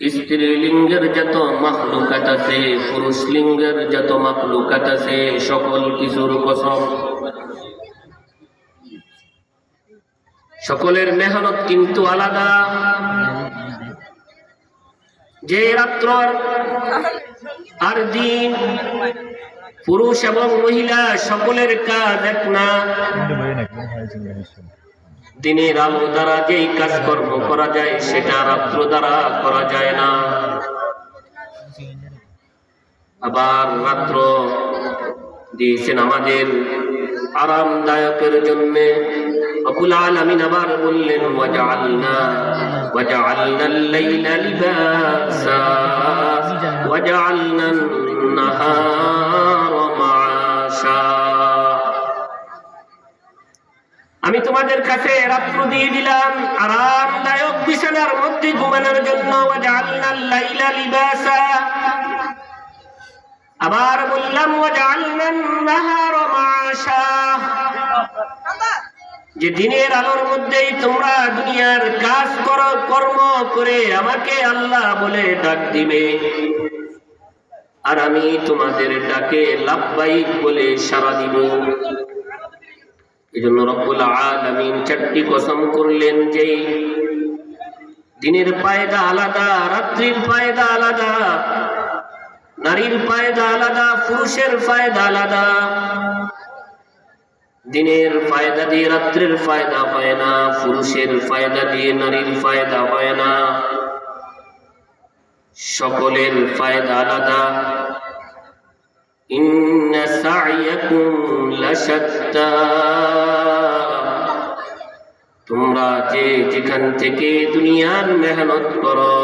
স্ত্রীলিঙ্গের যত মাখলুকাত আছে, পুরুষ লিঙ্গের যত মাখলুকাত আছে, সকল কিছুর কসম, সকলের মেহনত কিন্তু আলাদা। যে রাত্র আর দিন, পুরুষ এবং মহিলা সকলের কাজ এক না। দিনের আলো দ্বারা যেই কাজকর্ম করা যায় সেটা রাত্র দ্বারা করা যায় না। আবার রাত্র দিয়েছেন আমাদের আরামদায়কের জন্য। রব্বুল আলামিন আবার বললেন ওয়াজআলনাল লাইলা লিবাসা ওয়াজআলনান নাহারা মাআশা। আমি তোমাদের কাছে রাত্র দিয়ে দিলাম আরামদায়ক বিছানার মধ্যে ঘুমানোর জন্য। ওয়াজআলনাল লাইলা লিবাসা, আবার বললাম ওয়াজআলনান নাহারা মাআশা, যে দিনের আলোর মধ্যেই তোমরা দুনিয়ার কাজ করো, কর্ম করে আমাকে আল্লাহ বলে ডাক দিবে, আর আমি তোমাদের ডাকে লাব্বাইক বলে সাড়া দিব। এজন্য রব্বুল আলামিন চারটি কসম করলেন যে দিনের ফায়দা আলাদা, রাত্রির ফায়দা আলাদা, নারীর ফায়দা আলাদা, পুরুষের ফায়দা আলাদা। দিনের ফায়দা দিয়ে রাত্রের ফায়দা হয় না, পুরুষের ফায়দা দিয়ে নারীর ফায়দা হয় না, সকলের ফায়দা আলাদা। ইন্না সা'য়াকুম লাশাত্তা, তোমরা যে যেখান থেকে দুনিয়ার মেহনত করো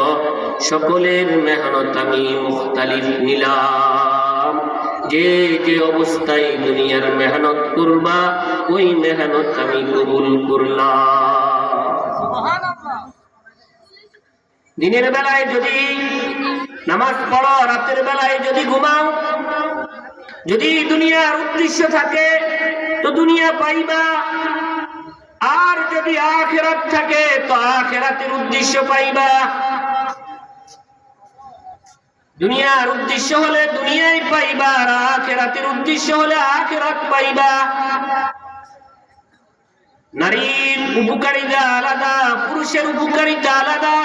সকলের মেহনত আমি মুখতালিফ নিলাম। যে যে অবস্থায় দুনিয়ার মেহনত করবা ওই মেহনত আমি কবুল করলাম। দিনের বেলায় যদি নামাজ পড়ো, রাতের বেলায় যদি ঘুমাও, যদি দুনিয়ার উদ্দেশ্য থাকে তো দুনিয়া পাইবা, আর যদি আখিরাত থাকে তো আখিরাতের উদ্দেশ্য পাইবা। দুনিয়ার উদ্দেশ্য হলে দুনিয়াই পাইবা, আর আখিরাতের উদ্দেশ্য হলে আখিরাত পাইবা। নারীর উপকারিতা আলাদা, পুরুষের উপকারিতা আলাদা।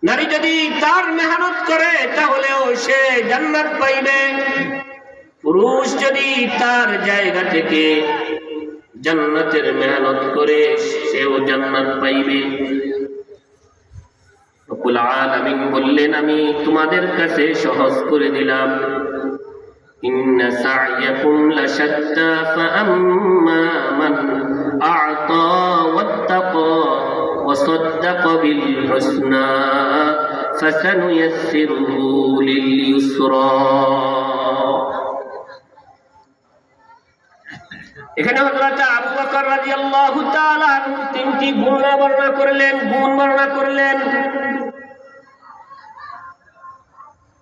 নারী যদি তার মেহনত করে তাহলেও সে জান্নাত পাইবে, পুরুষ যদি তার জায়গা থেকে জান্নাতের মেহনত করে সেও জান্নাত পাইবে। রব্বুল আলামিন বললেন আমি তোমাদের কাছে সহজ করে দিলাম। ইন্না সা'য়াকুম লাশাত্তা ফাআম্মা মান আ'তা ওয়াত্তাকা ওয়া সাদ্দাকা বিল হুসনা ফাসানুয়াসসিরুহু লিল ইউসরা। এখানে হযরত আবু বকর রাদিয়াল্লাহু তাআলা তিনটি গুণ বর্ণনা করলেন।